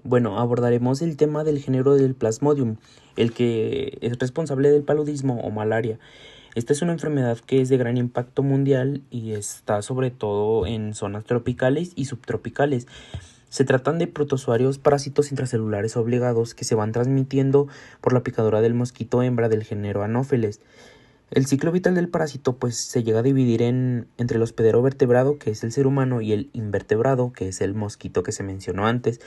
Bueno, abordaremos el tema del género del Plasmodium, el que es responsable del paludismo o malaria. Esta es una enfermedad que es de gran impacto mundial y está sobre todo en zonas tropicales y subtropicales. Se tratan de protozoarios parásitos intracelulares obligados que se van transmitiendo por la picadura del mosquito hembra del género Anopheles. El ciclo vital del parásito pues se llega a dividir entre el hospedero vertebrado, que es el ser humano, y el invertebrado, que es el mosquito que se mencionó antes.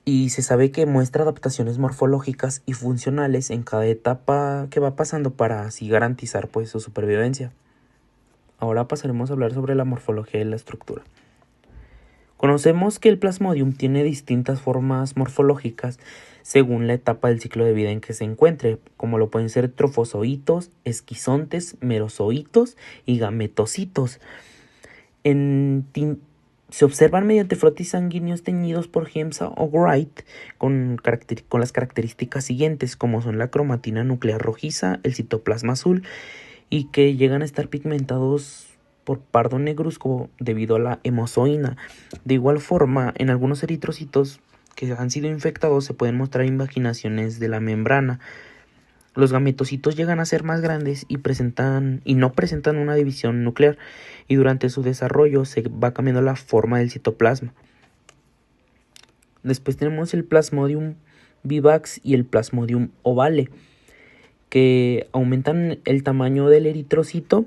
Y se sabe que muestra adaptaciones morfológicas y funcionales en cada etapa que va pasando para así garantizar pues su supervivencia. Ahora pasaremos a hablar sobre la morfología y la estructura. Conocemos que el Plasmodium tiene distintas formas morfológicas según la etapa del ciclo de vida en que se encuentre, como lo pueden ser trofozoitos, esquizontes, merozoitos y gametocitos. Se observan mediante frotis sanguíneos teñidos por Giemsa o Wright con las características siguientes, como son la cromatina nuclear rojiza, el citoplasma azul, y que llegan a estar pigmentados por pardo negruzco debido a la hemozoína. De igual forma, en algunos eritrocitos que han sido infectados se pueden mostrar invaginaciones de la membrana. Los gametocitos llegan a ser más grandes y no presentan una división nuclear, y durante su desarrollo se va cambiando la forma del citoplasma. Después tenemos el Plasmodium vivax y el Plasmodium ovale, que aumentan el tamaño del eritrocito,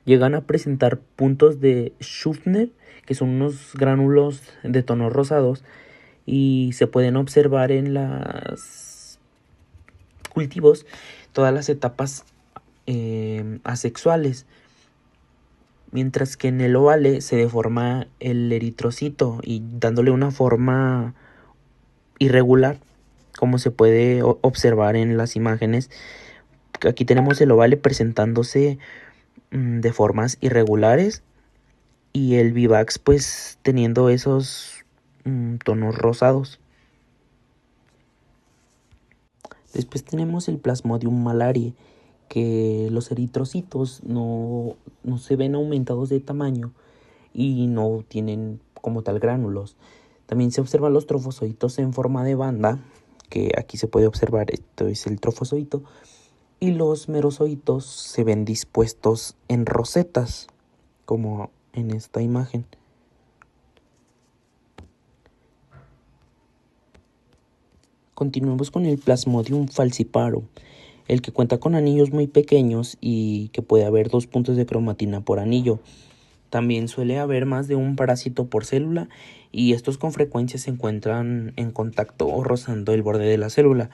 llegan a presentar puntos de Schüffner, que son unos gránulos de tonos rosados, y se pueden observar en los cultivos todas las etapas asexuales, mientras que en el ovale se deforma el eritrocito y dándole una forma irregular, como se puede observar en las imágenes. Aquí tenemos el ovale presentándose de formas irregulares y el vivax pues teniendo esos tonos rosados. Después tenemos el Plasmodium malariae, que los eritrocitos no se ven aumentados de tamaño y no tienen como tal gránulos. También se observan los trofozoitos en forma de banda, que aquí se puede observar, esto es el trofozoito, y los merozoitos se ven dispuestos en rosetas, como en esta imagen. Continuamos con el Plasmodium falciparum, el que cuenta con anillos muy pequeños y que puede haber 2 puntos de cromatina por anillo. También suele haber más de un parásito por célula y estos con frecuencia se encuentran en contacto o rozando el borde de la célula.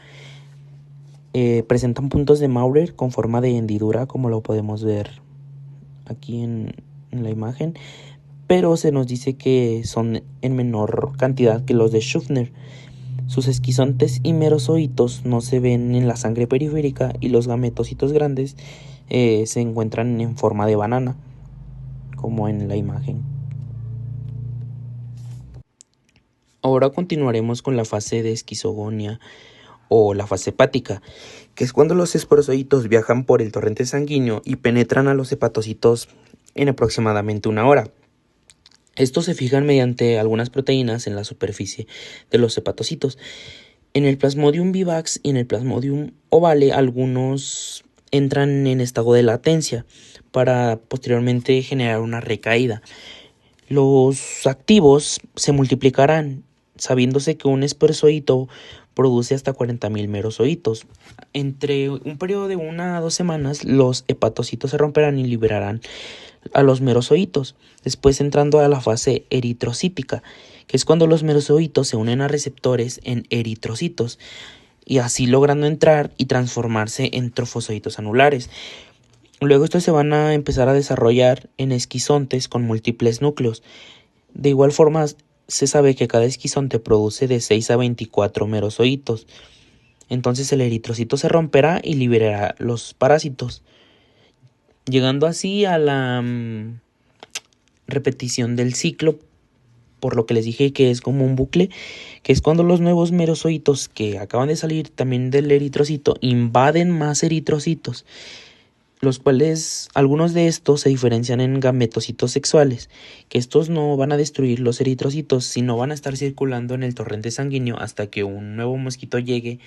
Presentan puntos de Maurer con forma de hendidura, como lo podemos ver aquí en la imagen, pero se nos dice que son en menor cantidad que los de Schüffner. Sus esquizontes y merozoitos no se ven en la sangre periférica y los gametocitos grandes se encuentran en forma de banana, como en la imagen. Ahora continuaremos con la fase de esquizogonia o la fase hepática, que es cuando los esporozoitos viajan por el torrente sanguíneo y penetran a los hepatocitos en aproximadamente 1 hora. Estos se fijan mediante algunas proteínas en la superficie de los hepatocitos. En el Plasmodium vivax y en el Plasmodium ovale algunos entran en estado de latencia para posteriormente generar una recaída. Los activos se multiplicarán, sabiéndose que un esporozoito produce hasta 40.000 merozoitos. Entre un periodo de 1 a 2 semanas, los hepatocitos se romperán y liberarán a los merozoitos, después entrando a la fase eritrocítica, que es cuando los merozoitos se unen a receptores en eritrocitos y así logrando entrar y transformarse en trofozoitos anulares. Luego estos se van a empezar a desarrollar en esquizontes con múltiples núcleos. De igual forma, se sabe que cada esquizonte produce de 6 a 24 merozoitos. Entonces el eritrocito se romperá y liberará los parásitos, llegando así a la repetición del ciclo, por lo que les dije que es como un bucle, que es cuando los nuevos merozoitos que acaban de salir también del eritrocito invaden más eritrocitos los cuales algunos de estos se diferencian en gametocitos sexuales, que estos no van a destruir los eritrocitos, sino van a estar circulando en el torrente sanguíneo hasta que un nuevo mosquito llegue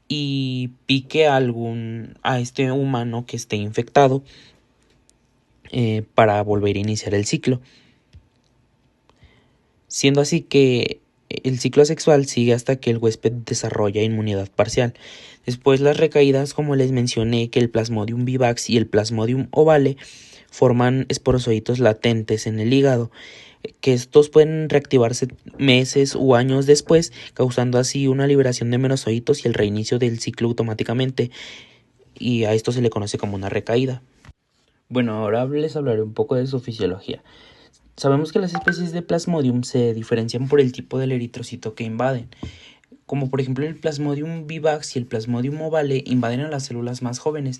y pique a este humano que esté infectado para volver a iniciar el ciclo. Siendo así que el ciclo sexual sigue hasta que el huésped desarrolla inmunidad parcial. Después las recaídas, como les mencioné, que el Plasmodium vivax y el Plasmodium ovale forman esporozoitos latentes en el hígado, que estos pueden reactivarse meses u años después, causando así una liberación de merozoitos y el reinicio del ciclo automáticamente, y a esto se le conoce como una recaída. Bueno, ahora les hablaré un poco de su fisiología. Sabemos que las especies de Plasmodium se diferencian por el tipo del eritrocito que invaden, como por ejemplo el Plasmodium vivax y el Plasmodium ovale invaden a las células más jóvenes.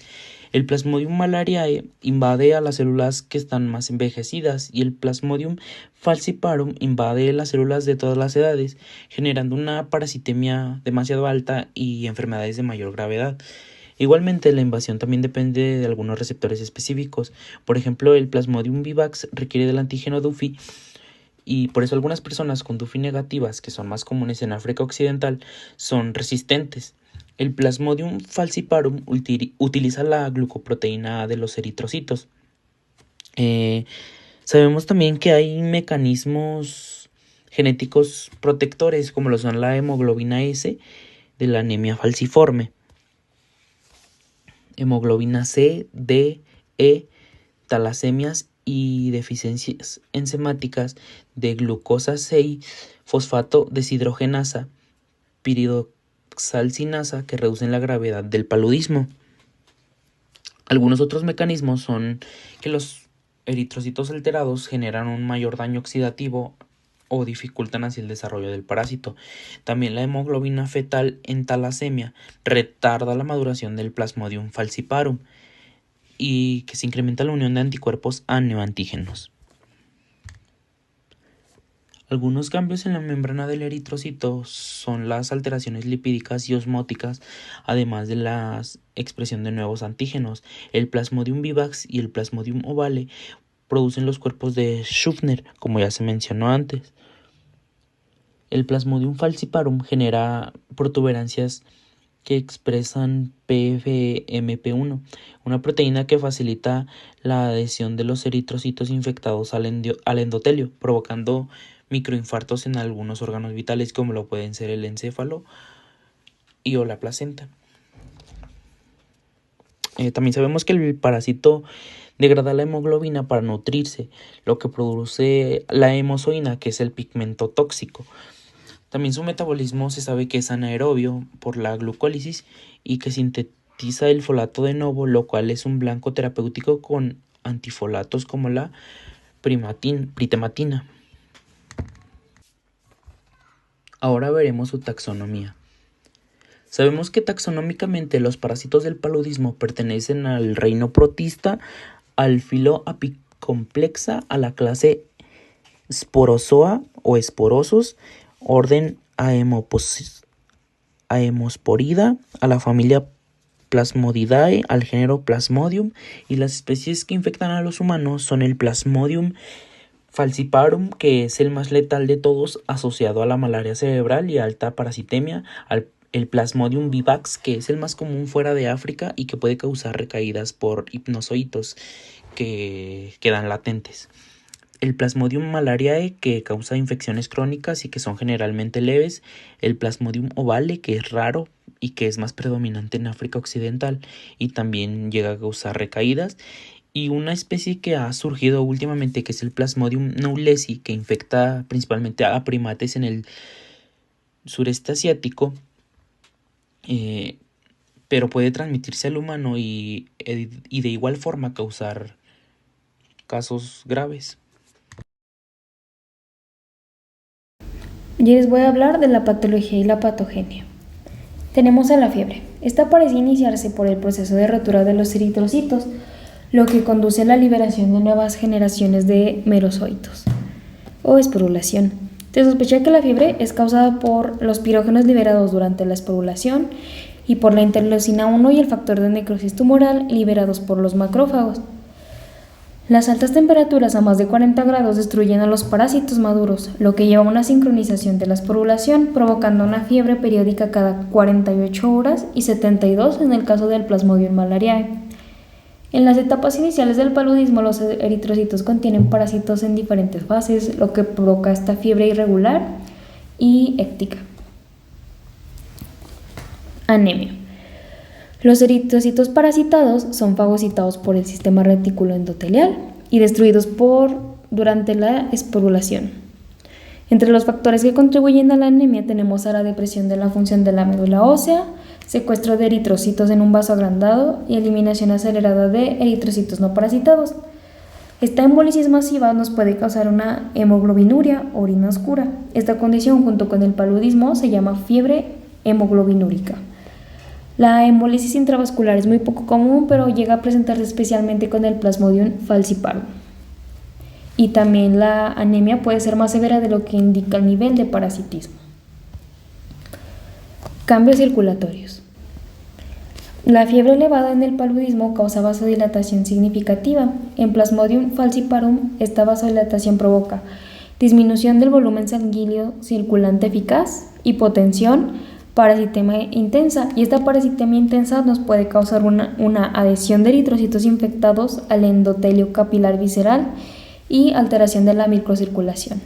El Plasmodium malariae invade a las células que están más envejecidas y el Plasmodium falciparum invade las células de todas las edades, generando una parasitemia demasiado alta y enfermedades de mayor gravedad. Igualmente, la invasión también depende de algunos receptores específicos. Por ejemplo, el Plasmodium vivax requiere del antígeno Dufi y por eso algunas personas con Dufi negativas, que son más comunes en África Occidental, son resistentes. El Plasmodium falciparum utiliza la glucoproteína A de los eritrocitos. Sabemos también que hay mecanismos genéticos protectores, como lo son la hemoglobina S de la anemia falciforme, hemoglobina C, D, E, talasemias y deficiencias enzimáticas de glucosa 6, fosfato deshidrogenasa, piridoxalcinasa, que reducen la gravedad del paludismo. Algunos otros mecanismos son que los eritrocitos alterados generan un mayor daño oxidativo o dificultan así el desarrollo del parásito. También la hemoglobina fetal en talasemia retarda la maduración del Plasmodium falciparum y que se incrementa la unión de anticuerpos a neoantígenos. Algunos cambios en la membrana del eritrocito son las alteraciones lipídicas y osmóticas, además de la expresión de nuevos antígenos. El Plasmodium vivax y el Plasmodium ovale producen los cuerpos de Schüffner, como ya se mencionó antes. El Plasmodium falciparum genera protuberancias que expresan PFMP1, una proteína que facilita la adhesión de los eritrocitos infectados al endotelio, provocando microinfartos en algunos órganos vitales, como lo pueden ser el encéfalo y o la placenta. También sabemos que el parásito degrada la hemoglobina para nutrirse, lo que produce la hemozoína, que es el pigmento tóxico. También su metabolismo se sabe que es anaerobio por la glucólisis y que sintetiza el folato de novo, lo cual es un blanco terapéutico con antifolatos como la pritematina. Ahora veremos su taxonomía. Sabemos que taxonómicamente los parásitos del paludismo pertenecen al reino Protista, al filo Apicomplexa, a la clase Sporozoa o esporosos, orden Aemosporida, a la familia Plasmodidae, al género Plasmodium, y las especies que infectan a los humanos son el Plasmodium falciparum, que es el más letal de todos, asociado a la malaria cerebral y alta parasitemia, el Plasmodium vivax, que es el más común fuera de África y que puede causar recaídas por hipnozoitos que quedan latentes. El Plasmodium malariae, que causa infecciones crónicas y que son generalmente leves. El Plasmodium ovale, que es raro y que es más predominante en África Occidental y también llega a causar recaídas. Y una especie que ha surgido últimamente, que es el Plasmodium knowlesi, que infecta principalmente a primates en el sureste asiático, pero puede transmitirse al humano y de igual forma causar casos graves. Y les voy a hablar de la patología y la patogenia. Tenemos a la fiebre. Esta parece iniciarse por el proceso de rotura de los eritrocitos, lo que conduce a la liberación de nuevas generaciones de merozoitos o esporulación. Se sospecha que la fiebre es causada por los pirógenos liberados durante la esporulación y por la interleucina 1 y el factor de necrosis tumoral liberados por los macrófagos. Las altas temperaturas a más de 40 grados destruyen a los parásitos maduros, lo que lleva a una sincronización de la esporulación, provocando una fiebre periódica cada 48 horas y 72 en el caso del Plasmodium malariae. En las etapas iniciales del paludismo, los eritrocitos contienen parásitos en diferentes fases, lo que provoca esta fiebre irregular y éctica. Anemia. Los eritrocitos parasitados son fagocitados por el sistema reticuloendotelial y destruidos durante la esporulación. Entre los factores que contribuyen a la anemia tenemos a la depresión de la función de la médula ósea, secuestro de eritrocitos en un vaso agrandado y eliminación acelerada de eritrocitos no parasitados. Esta embolisis masiva nos puede causar una hemoglobinuria o orina oscura. Esta condición, junto con el paludismo, se llama fiebre hemoglobinúrica. La hemólisis intravascular es muy poco común, pero llega a presentarse especialmente con el Plasmodium falciparum. Y también la anemia puede ser más severa de lo que indica el nivel de parasitismo. Cambios circulatorios. La fiebre elevada en el paludismo causa vasodilatación significativa. En Plasmodium falciparum, esta vasodilatación provoca disminución del volumen sanguíneo circulante eficaz, hipotensión, parasitemia intensa, y esta parasitemia intensa nos puede causar una adhesión de eritrocitos infectados al endotelio capilar visceral y alteración de la microcirculación.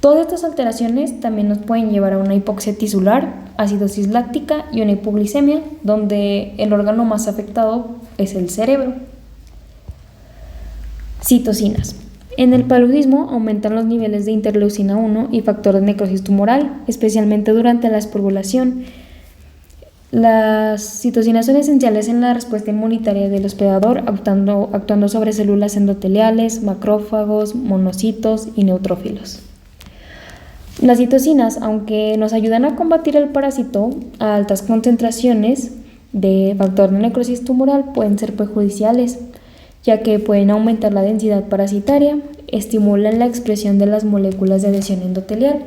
Todas estas alteraciones también nos pueden llevar a una hipoxia tisular, acidosis láctica y una hipoglicemia, donde el órgano más afectado es el cerebro. Citocinas. En el paludismo aumentan los niveles de interleucina 1 y factor de necrosis tumoral, especialmente durante la esporulación. Las citocinas son esenciales en la respuesta inmunitaria del hospedador, actuando sobre células endoteliales, macrófagos, monocitos y neutrófilos. Las citocinas, aunque nos ayudan a combatir el parásito, a altas concentraciones de factor de necrosis tumoral pueden ser perjudiciales, ya que pueden aumentar la densidad parasitaria, estimulan la expresión de las moléculas de adhesión endotelial,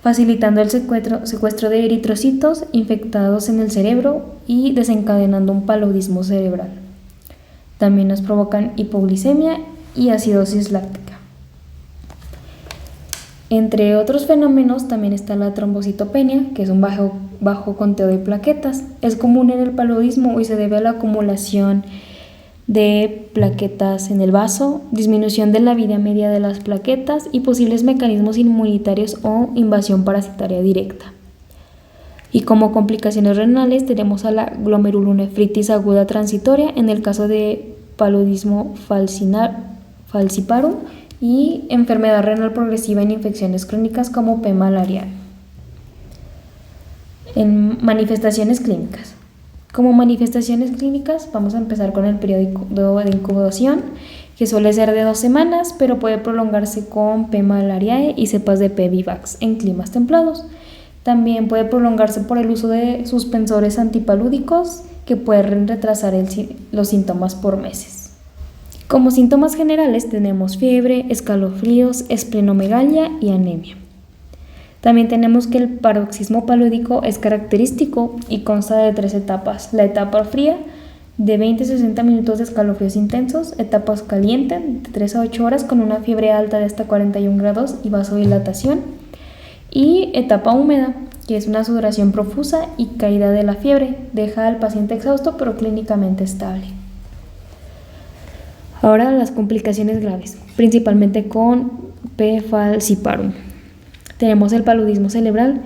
facilitando el secuestro de eritrocitos infectados en el cerebro y desencadenando un paludismo cerebral. También nos provocan hipoglicemia y acidosis láctica. Entre otros fenómenos también está la trombocitopenia, que es un bajo conteo de plaquetas. Es común en el paludismo y se debe a la acumulación de plaquetas en el vaso, disminución de la vida media de las plaquetas y posibles mecanismos inmunitarios o invasión parasitaria directa. Y como complicaciones renales tenemos a la glomerulonefritis aguda transitoria en el caso de paludismo falciparum y enfermedad renal progresiva en infecciones crónicas como P. malariae. En manifestaciones clínicas. Como manifestaciones clínicas, vamos a empezar con el periodo de incubación, que suele ser de 2 semanas, pero puede prolongarse con P. malariae y cepas de P. vivax en climas templados. También puede prolongarse por el uso de suspensores antipalúdicos que pueden retrasar los síntomas por meses. Como síntomas generales tenemos fiebre, escalofríos, esplenomegalia y anemia. También tenemos que el paroxismo palúdico es característico y consta de 3 etapas. La etapa fría, de 20 a 60 minutos de escalofríos intensos. Etapas caliente, de 3 a 8 horas con una fiebre alta de hasta 41 grados y vasodilatación. Y etapa húmeda, que es una sudoración profusa y caída de la fiebre. Deja al paciente exhausto pero clínicamente estable. Ahora las complicaciones graves, principalmente con P. falciparum. Tenemos el paludismo cerebral,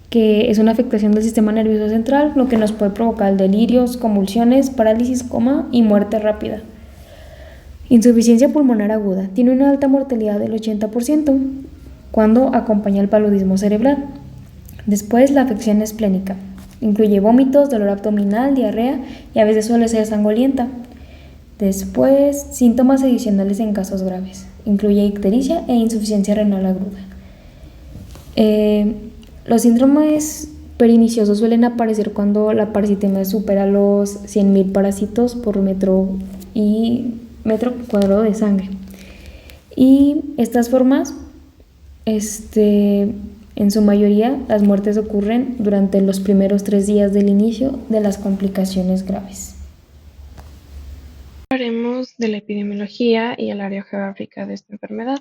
que es una afectación del sistema nervioso central, lo que nos puede provocar delirios, convulsiones, parálisis, coma y muerte rápida. Insuficiencia pulmonar aguda. Tiene una alta mortalidad del 80% cuando acompaña el paludismo cerebral. Después, la afección esplénica. Incluye vómitos, dolor abdominal, diarrea y a veces suele ser sanguinolenta. Después, síntomas adicionales en casos graves. Incluye ictericia e insuficiencia renal aguda. Los síndromes periniciosos suelen aparecer cuando la parasitemia supera los 100.000 parásitos por metro cuadrado de sangre. Y estas formas En su mayoría, las muertes ocurren durante los primeros 3 días del inicio de las complicaciones graves. Hablaremos de la epidemiología y el área geográfica de esta enfermedad.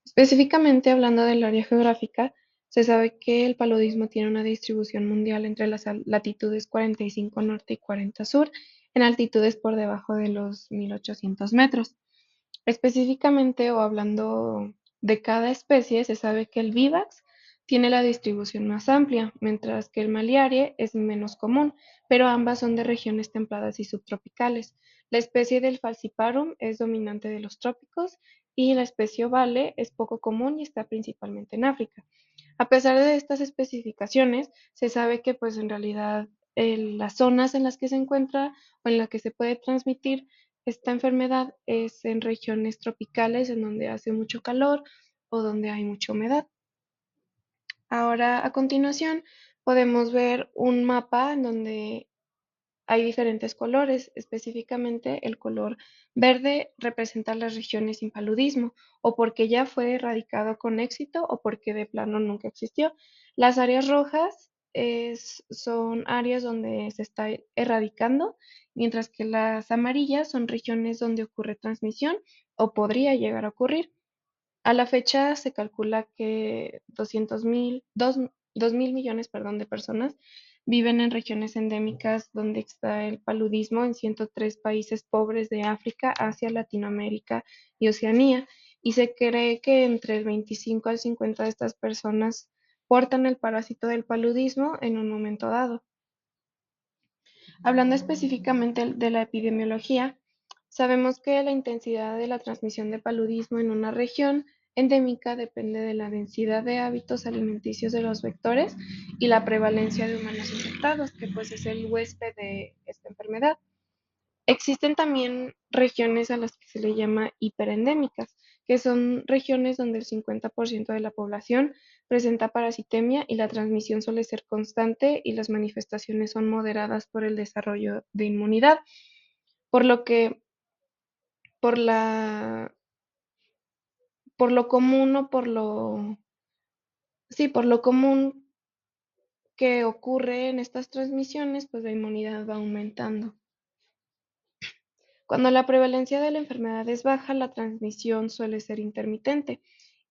Específicamente hablando del área geográfica, se sabe que el paludismo tiene una distribución mundial entre las latitudes 45 norte y 40 sur, en altitudes por debajo de los 1800 metros. Específicamente o hablando de cada especie, se sabe que el vivax tiene la distribución más amplia, mientras que el maliarie es menos común, pero ambas son de regiones templadas y subtropicales. La especie del falciparum es dominante de los trópicos y la especie ovale es poco común y está principalmente en África. A pesar de estas especificaciones, se sabe que pues en realidad las zonas en las que se encuentra o en las que se puede transmitir esta enfermedad es en regiones tropicales en donde hace mucho calor o donde hay mucha humedad. Ahora, a continuación, podemos ver un mapa en donde hay diferentes colores, específicamente el color verde representa las regiones sin paludismo, o porque ya fue erradicado con éxito o porque de plano nunca existió. Las áreas rojas son áreas donde se está erradicando, mientras que las amarillas son regiones donde ocurre transmisión o podría llegar a ocurrir. A la fecha se calcula que 2.000 millones, perdón, de personas viven en regiones endémicas donde está el paludismo en 103 países pobres de África, Asia, Latinoamérica y Oceanía, y se cree que entre el 25 al 50 de estas personas portan el parásito del paludismo en un momento dado. Hablando específicamente de la epidemiología, sabemos que la intensidad de la transmisión de paludismo en una región endémica depende de la densidad de hábitos alimenticios de los vectores y la prevalencia de humanos infectados, que pues es el huésped de esta enfermedad. Existen también regiones a las que se le llama hiperendémicas, que son regiones donde el 50% de la población presenta parasitemia y la transmisión suele ser constante y las manifestaciones son moderadas por el desarrollo de inmunidad, por lo que por la por lo común o por lo común que ocurre en estas transmisiones, pues la inmunidad va aumentando. Cuando la prevalencia de la enfermedad es baja, la transmisión suele ser intermitente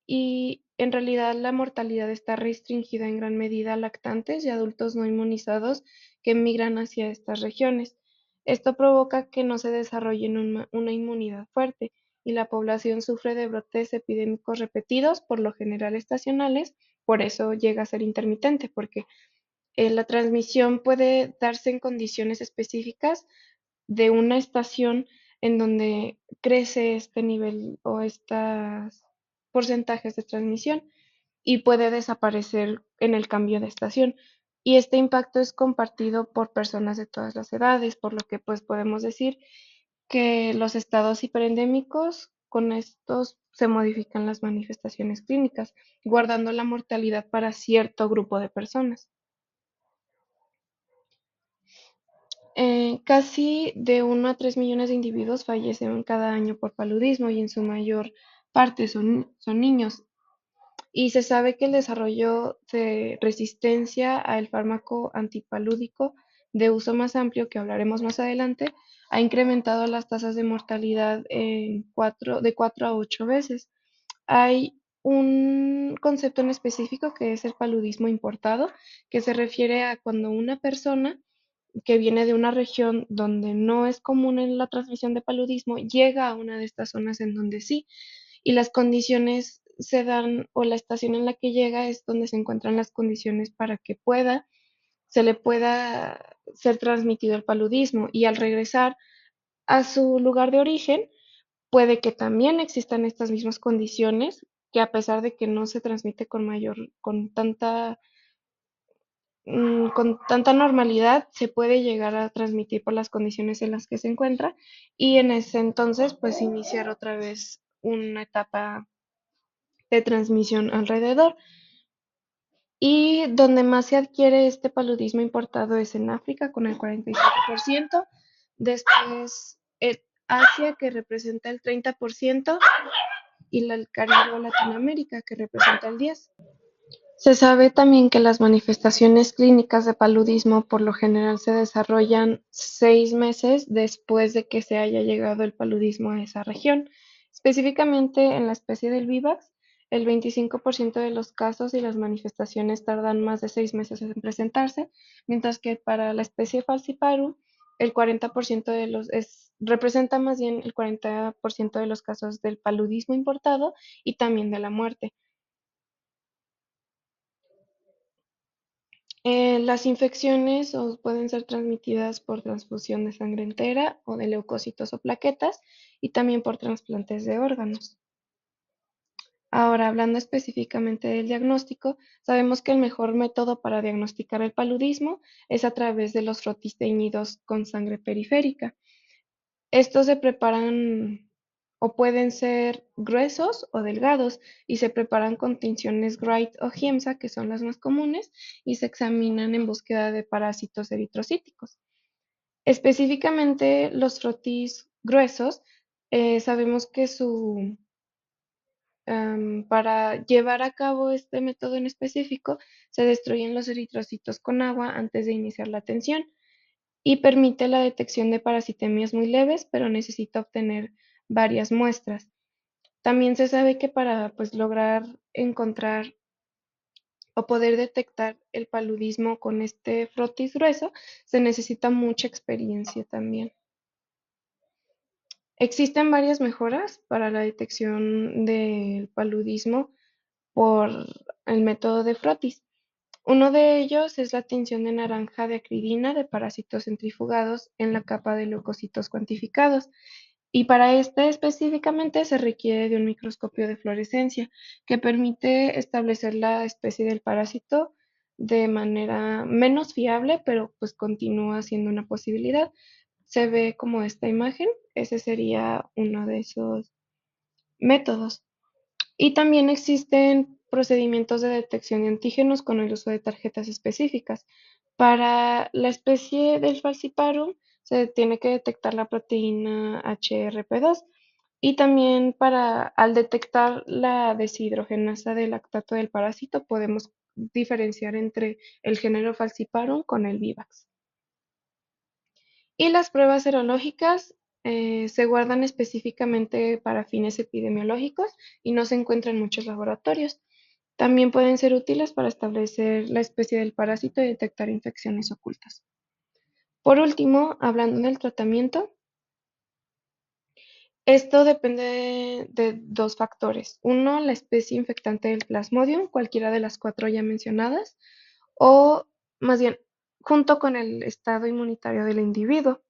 y en realidad la mortalidad está restringida en gran medida a lactantes y adultos no inmunizados que migran hacia estas regiones. Esto provoca que no se desarrolle una inmunidad fuerte y la población sufre de brotes epidémicos repetidos, por lo general estacionales, por eso llega a ser intermitente, porque la transmisión puede darse en condiciones específicas de una estación en donde crece este nivel o estos porcentajes de transmisión y puede desaparecer en el cambio de estación. Y este impacto es compartido por personas de todas las edades, por lo que pues podemos decir que los estados hiperendémicos con estos se modifican las manifestaciones clínicas, guardando la mortalidad para cierto grupo de personas. Casi de 1 a 3 millones de individuos fallecen cada año por paludismo y en su mayor parte son niños. Y se sabe que el desarrollo de resistencia al fármaco antipalúdico de uso más amplio, que hablaremos más adelante, ha incrementado las tasas de mortalidad de 4 a 8 veces. Hay un concepto en específico que es el paludismo importado, que se refiere a cuando una persona que viene de una región donde no es común en la transmisión de paludismo, llega a una de estas zonas en donde sí, y las condiciones se dan, o la estación en la que llega es donde se encuentran las condiciones para que se le pueda ser transmitido el paludismo, y al regresar a su lugar de origen, puede que también existan estas mismas condiciones, que a pesar de que no se transmite con tanta normalidad se puede llegar a transmitir por las condiciones en las que se encuentra y en ese entonces pues iniciar otra vez una etapa de transmisión alrededor. Y donde más se adquiere este paludismo importado es en África con el 47%, después Asia que representa el 30% y el Caribe o Latinoamérica que representa el 10%. Se sabe también que las manifestaciones clínicas de paludismo por lo general se desarrollan 6 meses después de que se haya llegado el paludismo a esa región. Específicamente en la especie del vivax, el 25% de los casos y las manifestaciones tardan más de 6 meses en presentarse, mientras que para la especie falciparum, el 40% representa más bien el 40% de los casos del paludismo importado y también de la muerte. Las infecciones pueden ser transmitidas por transfusión de sangre entera o de leucocitos o plaquetas y también por trasplantes de órganos. Ahora, hablando específicamente del diagnóstico, sabemos que el mejor método para diagnosticar el paludismo es a través de los frotis teñidos con sangre periférica. Estos se preparan o pueden ser gruesos o delgados y se preparan con tinciones Wright o Giemsa, que son las más comunes, y se examinan en búsqueda de parásitos eritrocíticos. Específicamente los frotis gruesos, sabemos que para llevar a cabo este método en específico se destruyen los eritrocitos con agua antes de iniciar la tensión y permite la detección de parasitemias muy leves, pero necesita obtener varias muestras. También se sabe que para pues, lograr encontrar o poder detectar el paludismo con este frotis grueso, se necesita mucha experiencia también. Existen varias mejoras para la detección del paludismo por el método de frotis. Uno de ellos es la tinción de naranja de acridina de parásitos centrifugados en la capa de leucocitos cuantificados. Y para este específicamente se requiere de un microscopio de fluorescencia que permite establecer la especie del parásito de manera menos fiable, pero pues continúa siendo una posibilidad. Se ve como esta imagen, ese sería uno de esos métodos. Y también existen procedimientos de detección de antígenos con el uso de tarjetas específicas. Para la especie del falciparum se tiene que detectar la proteína HRP2 y también al detectar la deshidrogenasa del lactato del parásito podemos diferenciar entre el género falciparum con el vivax. Y las pruebas serológicas se guardan específicamente para fines epidemiológicos y no se encuentran en muchos laboratorios. También pueden ser útiles para establecer la especie del parásito y detectar infecciones ocultas. Por último, hablando del tratamiento, esto depende de dos factores. Uno, la especie infectante del Plasmodium, cualquiera de las cuatro ya mencionadas, o más bien, junto con el estado inmunitario del individuo.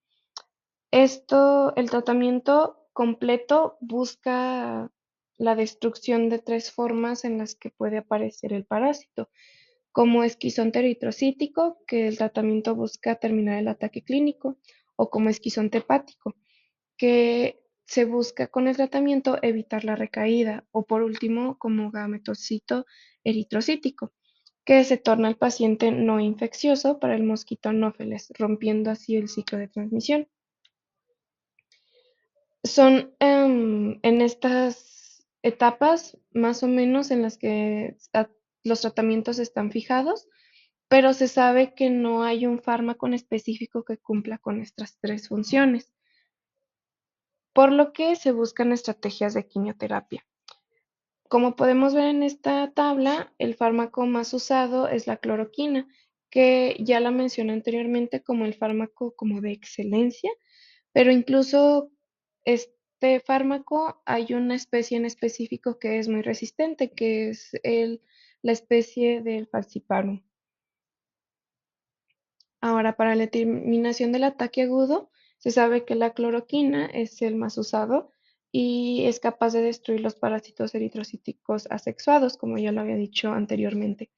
El tratamiento completo busca la destrucción de tres formas en las que puede aparecer el parásito, como esquizonte eritrocítico, que el tratamiento busca terminar el ataque clínico, o como esquizonte hepático, que se busca con el tratamiento evitar la recaída, o por último, como gametocito eritrocítico, que se torna el paciente no infeccioso para el mosquito anófeles, rompiendo así el ciclo de transmisión. Son en estas etapas más o menos en las que los tratamientos están fijados, pero se sabe que no hay un fármaco en específico que cumpla con estas tres funciones, por lo que se buscan estrategias de quimioterapia. Como podemos ver en esta tabla, el fármaco más usado es la cloroquina, que ya la mencioné anteriormente como el fármaco como de excelencia, pero incluso este fármaco hay una especie en específico que es muy resistente, que es la especie del falciparum. Ahora, para la determinación del ataque agudo, se sabe que la cloroquina es el más usado y es capaz de destruir los parásitos eritrocíticos asexuados, como ya lo había dicho anteriormente.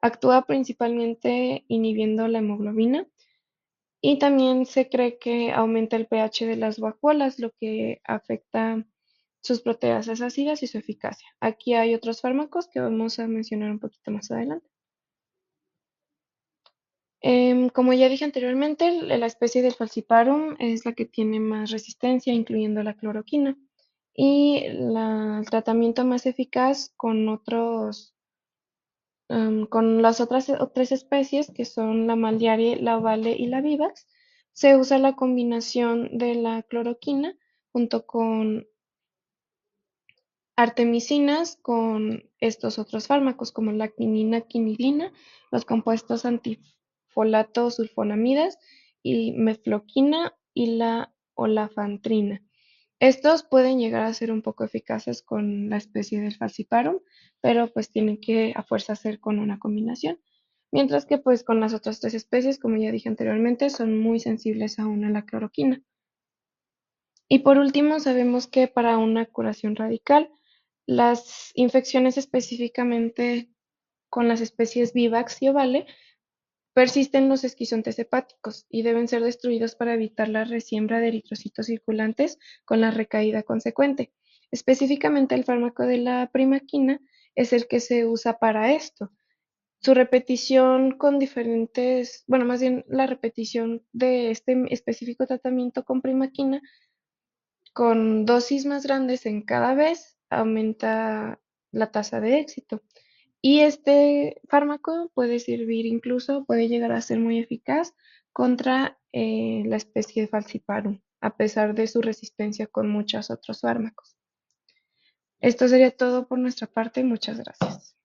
Actúa principalmente inhibiendo la hemoglobina y también se cree que aumenta el pH de las vacuolas, lo que afecta sus proteasas ácidas y su eficacia. Aquí hay otros fármacos que vamos a mencionar un poquito más adelante. Como ya dije anteriormente, la especie del falciparum es la que tiene más resistencia, incluyendo la cloroquina. Y el tratamiento más eficaz con otros Con las otras tres especies, que son la Maldiaria, la Ovale y la Vivax, se usa la combinación de la cloroquina junto con artemisinas con estos otros fármacos como la quinina, quinidina, los compuestos antifolato sulfonamidas y mefloquina y la olafantrina. Estos pueden llegar a ser un poco eficaces con la especie del falciparum, pero pues tienen que a fuerza ser con una combinación. Mientras que pues con las otras tres especies, como ya dije anteriormente, son muy sensibles aún a la cloroquina. Y por último, sabemos que para una curación radical, las infecciones específicamente con las especies Vivax y Ovale persisten los esquizontes hepáticos y deben ser destruidos para evitar la resiembra de eritrocitos circulantes con la recaída consecuente. Específicamente el fármaco de la primaquina es el que se usa para esto. Su repetición con diferentes, bueno, más bien la repetición de este específico tratamiento con primaquina con dosis más grandes en cada vez aumenta la tasa de éxito. Y este fármaco puede servir incluso, puede llegar a ser muy eficaz contra la especie de falciparum, a pesar de su resistencia con muchos otros fármacos. Esto sería todo por nuestra parte. Muchas gracias.